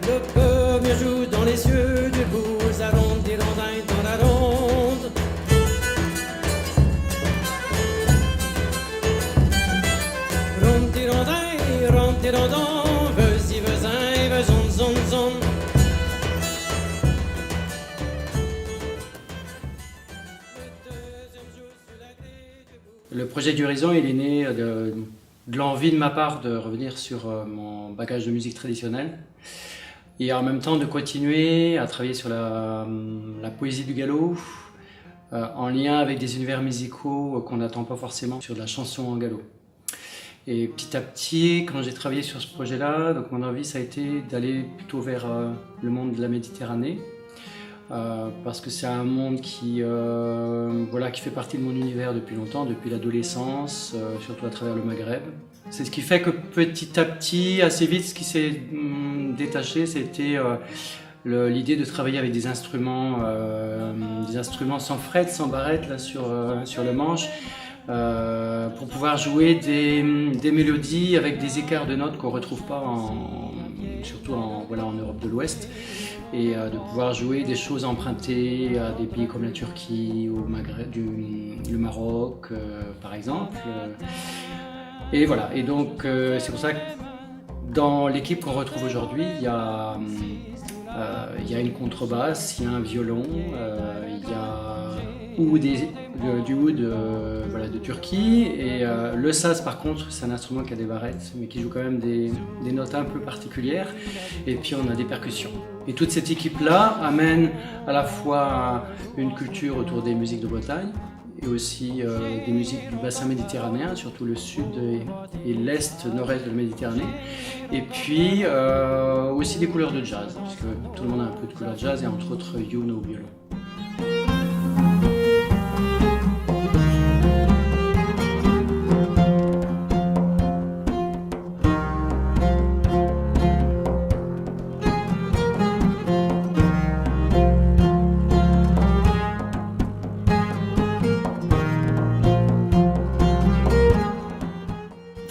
Le premier jour dans les yeux du blues, la ronde des rondins dans la ronde. Ronde des rondins, vas-y, vas-y, zone, zone, zone. Le projet d'Horizon, il est né de l'envie de ma part de revenir sur mon bagage de musique traditionnelle et en même temps de continuer à travailler sur la poésie du gallo en lien avec des univers musicaux qu'on n'attend pas forcément sur de la chanson en gallo. Et petit à petit, quand j'ai travaillé sur ce projet-là, donc mon envie ça a été d'aller plutôt vers le monde de la Méditerranée. Parce que c'est un monde qui fait partie de mon univers depuis longtemps, depuis l'adolescence, surtout à travers le Maghreb. C'est ce qui fait que petit à petit, assez vite, ce qui s'est détaché, c'était l'idée de travailler avec des instruments sans fret, sans barrette là, sur le manche, pour pouvoir jouer des mélodies avec des écarts de notes qu'on ne retrouve pas surtout en Europe de l'Ouest. Et de pouvoir jouer des choses empruntées à des pays comme la Turquie, au Maghreb, le Maroc par exemple. Et voilà, et donc c'est pour ça que dans l'équipe qu'on retrouve aujourd'hui, il y a une contrebasse, il y a un violon, il y a du oud de Turquie, et le saz par contre c'est un instrument qui a des barrettes mais qui joue quand même des notes un peu particulières, et puis on a des percussions. Et toute cette équipe là amène à la fois une culture autour des musiques de Bretagne et aussi des musiques du bassin méditerranéen, surtout le sud et l'est, nord-est de la Méditerranée, et puis aussi des couleurs de jazz, parce que tout le monde a un peu de couleurs de jazz, et entre autres Youn au violon.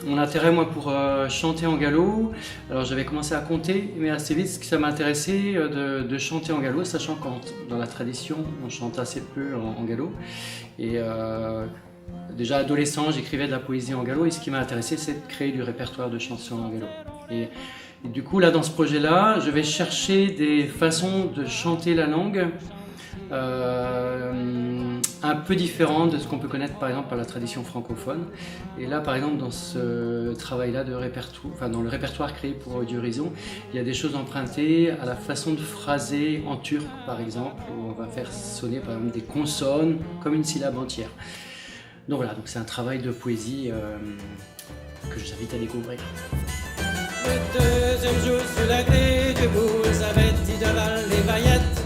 Mon intérêt, moi, pour chanter en gallo, alors j'avais commencé à compter, mais assez vite, ce qui ça m'a intéressé de chanter en gallo, sachant que dans la tradition, on chante assez peu en gallo. Et déjà adolescent, j'écrivais de la poésie en gallo, et ce qui m'a intéressé, c'est de créer du répertoire de chansons en gallo. Et du coup, là, dans ce projet-là, je vais chercher des façons de chanter la langue un peu différent de ce qu'on peut connaître par exemple par la tradition francophone. Et là par exemple dans ce travail-là de répertoire, dans le répertoire créé pour Horizon, il y a des choses empruntées à la façon de phraser en turc par exemple, où on va faire sonner par exemple des consonnes comme une syllabe entière. Donc voilà, c'est un travail de poésie que je vous invite à découvrir. Le deuxième jour sous la grille du blues avec Didolal les paillettes.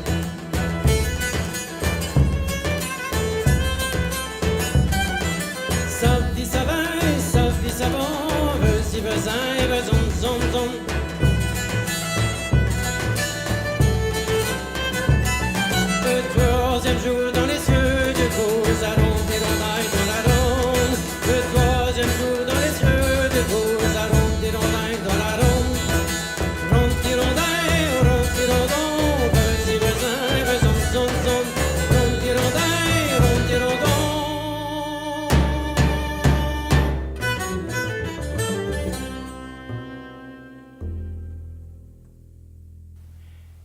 Le troisième jour dans les yeux du blues, la ronde et dans la ronde. Le troisième jour dans les yeux du blues, la ronde et dans la ronde. Ronde qui rondin, vas-y, vas-y, zone, zone. Ronde qui rondin.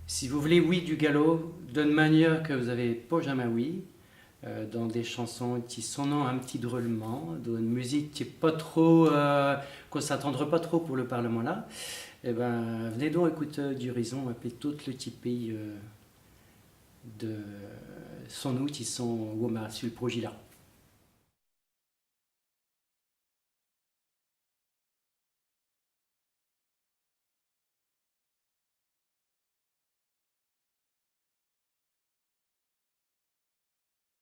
Si vous voulez oui du gallo d'une manière que vous n'avez pas jamais oui, dans des chansons qui sont un petit drôlement, dans une musique qui est pas trop, qu'on s'attendra pas trop pour le Parlement là, eh ben venez donc écouter d'Horizon, appelez tout le petit pays de son nous qui sont sur le projet là.